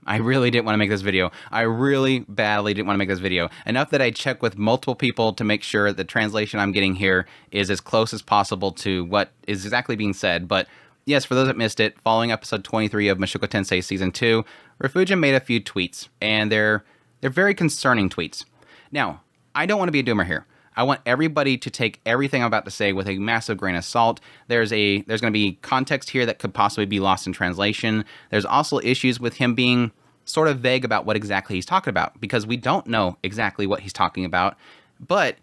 I really didn't want to make this video. I really badly didn't want to make this video. Enough that I checked with multiple people to make sure the translation I'm getting here is as close as possible to what is exactly being said. But yes, for those that missed it, following episode 23 of Mushoku Tensei Season 2, Rifujin made a few tweets, and they're very concerning tweets. Now, I don't want to be a doomer here. I want everybody to take everything I'm about to say with a massive grain of salt. There's going to be context here that could possibly be lost in translation. There's also issues with him being sort of vague about what exactly he's talking about, because we don't know exactly what he's talking about. But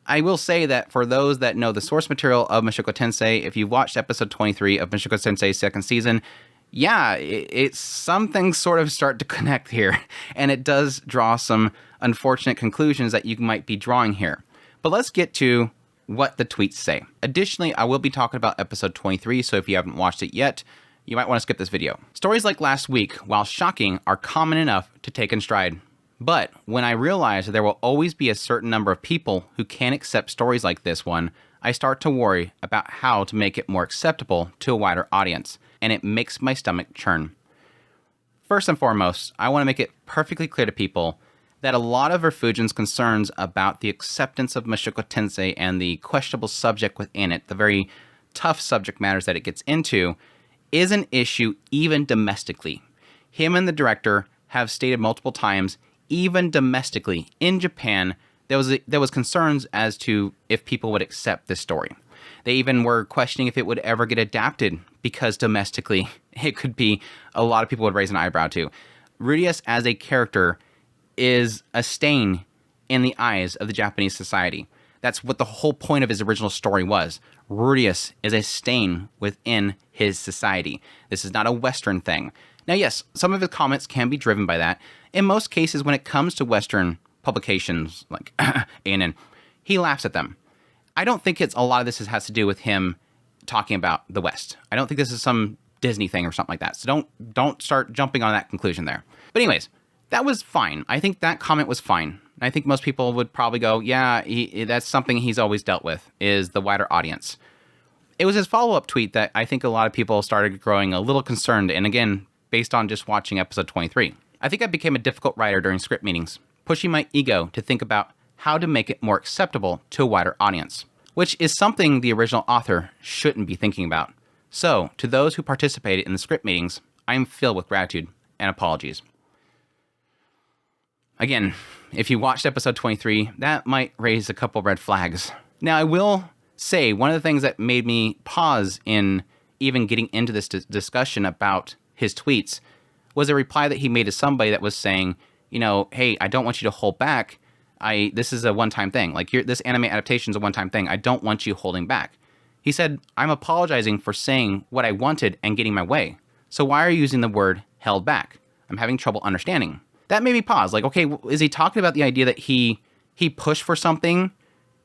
I will say that for those that know the source material of Mushoku Tensei, if you've watched episode 23 of Mushoku Tensei's second season, yeah, it's some things sort of start to connect here, and it does draw some unfortunate conclusions that you might be drawing here. But let's get to what the tweets say. Additionally, I will be talking about episode 23, so if you haven't watched it yet, you might want to skip this video. Stories like last week, while shocking, are common enough to take in stride. But when I realize there will always be a certain number of people who can't accept stories like this one, I start to worry about how to make it more acceptable to a wider audience, and it makes my stomach churn. First and foremost, I want to make it perfectly clear to people that a lot of Rifujin's concerns about the acceptance of Mushoku Tensei and the questionable subject within it, the very tough subject matters that it gets into, is an issue even domestically. Him and the director have stated multiple times, even domestically in Japan, there was concerns as to if people would accept this story. They even were questioning if it would ever get adapted, because domestically it could be a lot of people would raise an eyebrow to. Rudius as a character is a stain in the eyes of the Japanese society. That's what the whole point of his original story was. Rudius is a stain within his society. This is not a Western thing. Now, yes, some of his comments can be driven by that. In most cases, when it comes to Western publications like ANN, he laughs at them. I don't think a lot of this has to do with him talking about the West. I don't think this is some Disney thing or something like that. So don't start jumping on that conclusion there. But anyways, that was fine. I think that comment was fine. I think most people would probably go, yeah, that's something he's always dealt with, is the wider audience. It was his follow-up tweet that I think a lot of people started growing a little concerned, and again, based on just watching episode 23. I think I became a difficult writer during script meetings, pushing my ego to think about how to make it more acceptable to a wider audience, which is something the original author shouldn't be thinking about. So, to those who participated in the script meetings, I am filled with gratitude and apologies. Again, if you watched episode 23, that might raise a couple red flags. Now, I will say one of the things that made me pause in even getting into this discussion about his tweets was a reply that he made to somebody that was saying, you know, hey, I don't want you to hold back. This is a one-time thing. Like, this anime adaptation is a one-time thing. I don't want you holding back. He said, I'm apologizing for saying what I wanted and getting my way. So why are you using the word held back? I'm having trouble understanding. That made me pause. Like, okay, is he talking about the idea that he pushed for something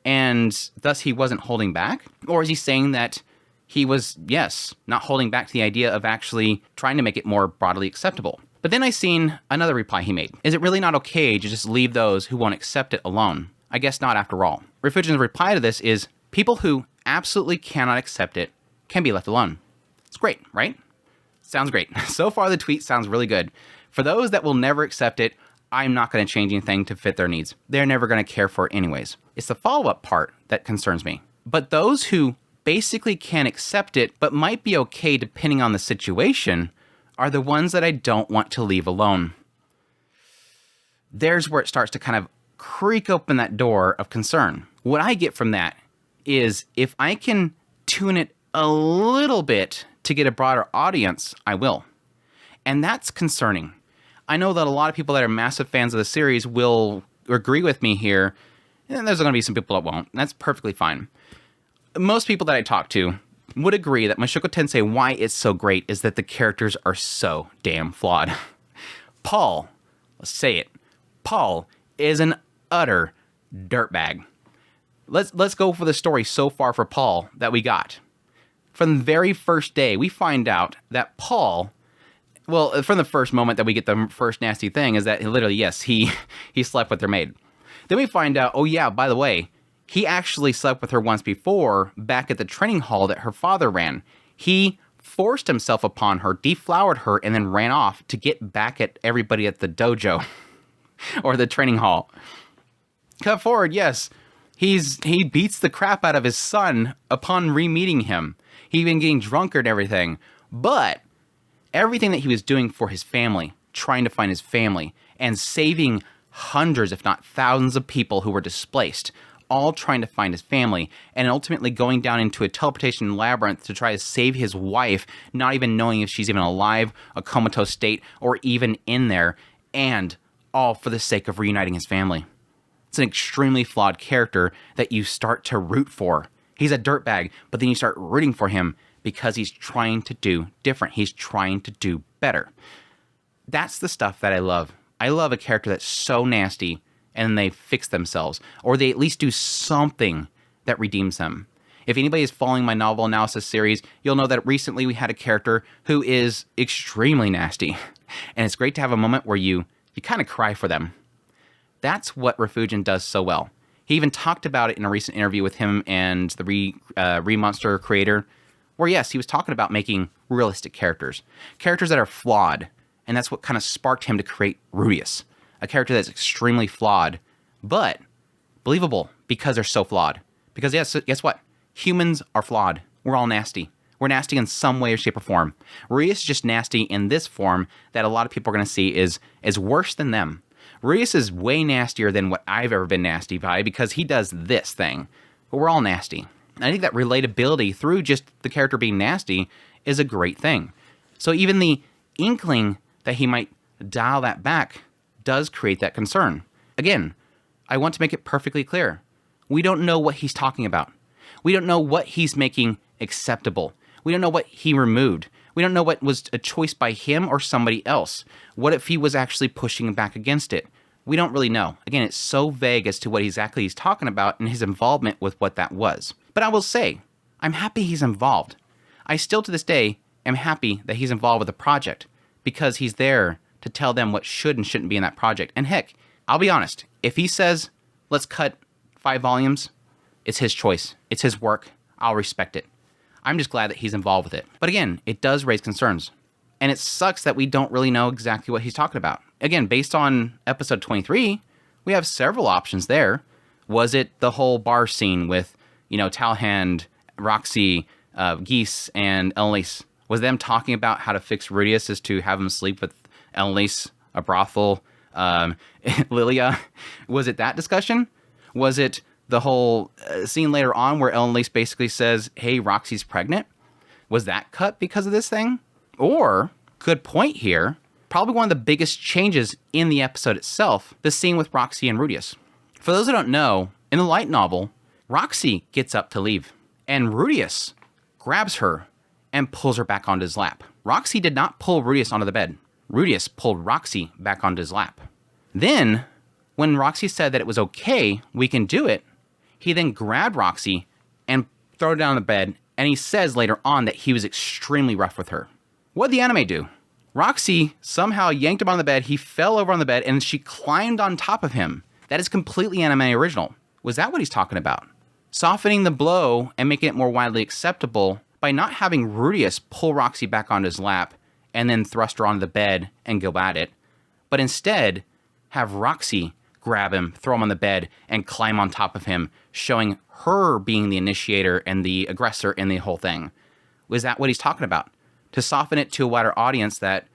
and thus he wasn't holding back? Or is he saying that he was, yes, not holding back to the idea of actually trying to make it more broadly acceptable? But then I seen another reply he made. Is it really not okay to just leave those who won't accept it alone? I guess not, after all. Rifujin's reply to this is, people who absolutely cannot accept it can be left alone. It's great, right? Sounds great. So far, the tweet sounds really good. For those that will never accept it, I'm not going to change anything to fit their needs. They're never going to care for it anyways. It's the follow-up part that concerns me. But those who basically can't accept it, but might be okay depending on the situation, are the ones that I don't want to leave alone. There's where it starts to kind of creak open that door of concern. What I get from that is if I can tune it a little bit to get a broader audience, I will. And that's concerning. I know that a lot of people that are massive fans of the series will agree with me here, and there's going to be some people that won't. That's perfectly fine. Most people that I talk to would agree that Mushoku Tensei, why it's so great, is that the characters are so damn flawed. Paul, let's say it, Paul is an utter dirtbag. Let's go for the story so far for Paul that we got. From the very first day, we find out that Paul, well, from the first moment that we get the first nasty thing, is that literally, yes, he slept with their maid. Then we find out, oh yeah, by the way, he actually slept with her once before, back at the training hall that her father ran. He forced himself upon her, deflowered her, and then ran off to get back at everybody at the dojo or the training hall. Cut forward, yes. He beats the crap out of his son upon re-meeting him. He even getting drunker and everything. But everything that he was doing for his family, trying to find his family, and saving hundreds, if not thousands of people who were displaced, all trying to find his family, and ultimately going down into a teleportation labyrinth to try to save his wife, not even knowing if she's even alive, a comatose state, or even in there, and all for the sake of reuniting his family. It's an extremely flawed character that you start to root for. He's a dirtbag, but then you start rooting for him because he's trying to do different. He's trying to do better. That's the stuff that I love. I love a character that's so nasty and they fix themselves, or they at least do something that redeems them. If anybody is following my novel analysis series, you'll know that recently we had a character who is extremely nasty. And it's great to have a moment where you kind of cry for them. That's what Rifujin does so well. He even talked about it in a recent interview with him and the Remonster creator, where yes, he was talking about making realistic characters that are flawed, and that's what kind of sparked him to create Rudius, a character that's extremely flawed, but believable because they're so flawed. Because yes, guess what? Humans are flawed. We're all nasty. We're nasty in some way or shape or form. Rudius is just nasty in this form that a lot of people are going to see is worse than them. Rudius is way nastier than what I've ever been nasty by because he does this thing. But we're all nasty. And I think that relatability through just the character being nasty is a great thing. So even the inkling that he might dial that back does create that concern. Again, I want to make it perfectly clear. We don't know what he's talking about. We don't know what he's making acceptable. We don't know what he removed. We don't know what was a choice by him or somebody else. What if he was actually pushing back against it? We don't really know. Again, it's so vague as to what exactly he's talking about and his involvement with what that was. But I will say, I'm happy he's involved. I still to this day am happy that he's involved with the project because he's there to tell them what should and shouldn't be in that project. And heck, I'll be honest, if he says, let's cut 5 volumes, it's his choice. It's his work. I'll respect it. I'm just glad that he's involved with it. But again, it does raise concerns. And it sucks that we don't really know exactly what he's talking about. Again, based on episode 23, we have several options there. Was it the whole bar scene with, Talhand, Roxy, Geese, and Elise? Was them talking about how to fix Rudius is to have him sleep with Elise, a brothel, Lilia? Was it that discussion? Was it the whole scene later on where Elise basically says, hey, Roxy's pregnant? Was that cut because of this thing? Or, good point here, probably one of the biggest changes in the episode itself, the scene with Roxy and Rudius. For those who don't know, in the light novel, Roxy gets up to leave, and Rudius grabs her and pulls her back onto his lap. Roxy did not pull Rudius onto the bed. Rudius pulled Roxy back onto his lap. Then, when Roxy said that it was okay, we can do it, he then grabbed Roxy and threw her down on the bed, and he says later on that he was extremely rough with her. What'd the anime do? Roxy somehow yanked him on the bed, he fell over on the bed, and she climbed on top of him. That is completely anime original. Was that what he's talking about? Softening the blow and making it more widely acceptable by not having Rudius pull Roxy back onto his lap and then thrust her onto the bed and go at it, but instead have Roxy grab him, throw him on the bed, and climb on top of him, showing her being the initiator and the aggressor in the whole thing. Was that what he's talking about? To soften it to a wider audience that,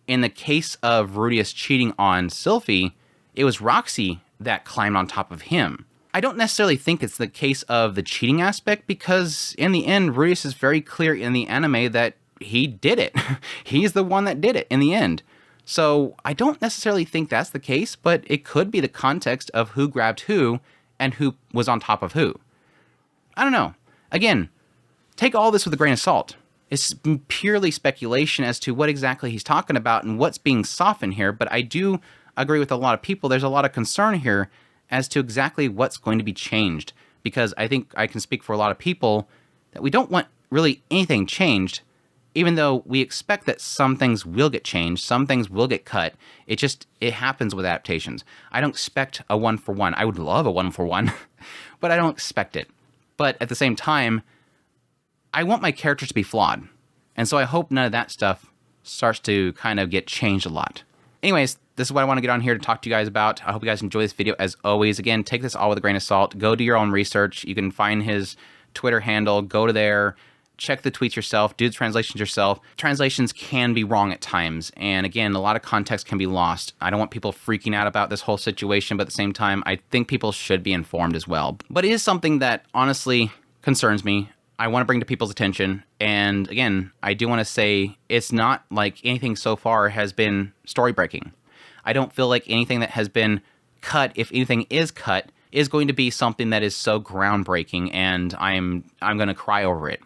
in the case of Rudius cheating on Sylphie, it was Roxy that climbed on top of him. I don't necessarily think it's the case of the cheating aspect because, in the end, Rudius is very clear in the anime that he did it. He's the one that did it in the end. So I don't necessarily think that's the case, but it could be the context of who grabbed who and who was on top of who. I don't know. Again, take all this with a grain of salt. It's purely speculation as to what exactly he's talking about and what's being softened here, but I do agree with a lot of people. There's a lot of concern here as to exactly what's going to be changed, because I think I can speak for a lot of people that we don't want really anything changed, even though we expect that some things will get changed, some things will get cut. It happens with adaptations. I don't expect a 1-for-1. I would love a 1-for-1, but I don't expect it. But at the same time, I want my characters to be flawed. And so I hope none of that stuff starts to kind of get changed a lot. Anyways, this is what I want to get on here to talk to you guys about. I hope you guys enjoy this video as always. Again, take this all with a grain of salt. Go do your own research. You can find his Twitter handle. Go to there. Check the tweets yourself. Do the translations yourself. Translations can be wrong at times. And again, a lot of context can be lost. I don't want people freaking out about this whole situation, but at the same time, I think people should be informed as well. But it is something that honestly concerns me. I want to bring to people's attention. And again, I do want to say it's not like anything so far has been story breaking. I don't feel like anything that has been cut, if anything is cut, is going to be something that is so groundbreaking and I'm going to cry over it.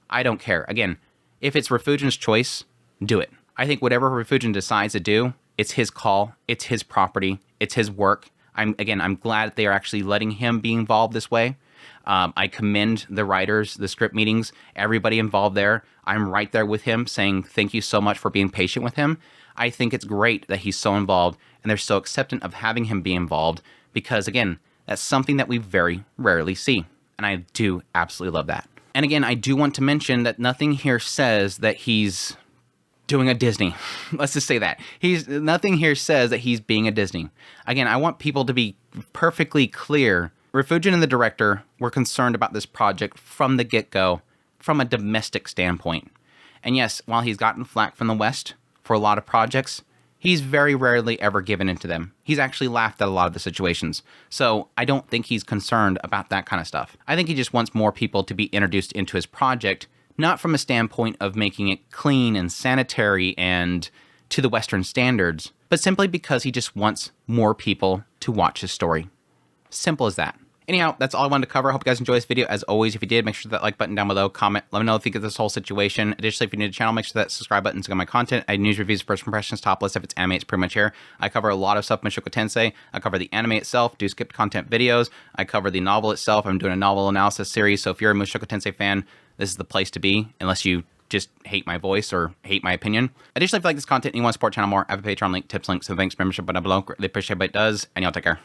I don't care. Again, if it's Rifujin's choice, do it. I think whatever Rifujin decides to do, it's his call, it's his property, it's his work. I'm glad that they are actually letting him be involved this way. I commend the writers, the script meetings, everybody involved there. I'm right there with him saying thank you so much for being patient with him. I think it's great that he's so involved and they're so acceptant of having him be involved because, again, that's something that we very rarely see. And I do absolutely love that. And again, I do want to mention that nothing here says that he's doing a Disney. Let's just say that. Nothing here says that he's being a Disney. Again, I want people to be perfectly clear. Rifujin and the director were concerned about this project from the get-go, from a domestic standpoint. And yes, while he's gotten flack from the West for a lot of projects, he's very rarely ever given into them. He's actually laughed at a lot of the situations. So I don't think he's concerned about that kind of stuff. I think he just wants more people to be introduced into his project, not from a standpoint of making it clean and sanitary and to the Western standards, but simply because he just wants more people to watch his story. Simple as that. Anyhow, that's all I wanted to cover. I hope you guys enjoyed this video. As always, if you did, make sure that like button down below, comment, let me know what you think of this whole situation. Additionally, if you're new to the channel, make sure that subscribe button's on my content. I news, reviews, first impressions, top list. If it's anime, it's pretty much here. I cover a lot of stuff Mushoku Tensei. I cover the anime itself, do skip content videos. I cover the novel itself. I'm doing a novel analysis series. So if you're a Mushoku Tensei fan, this is the place to be, unless you just hate my voice or hate my opinion. Additionally, if you like this content and you want to support the channel more, I have a Patreon link, tips, links, and thanks, membership button below. Greatly appreciate what it does, and y'all take care.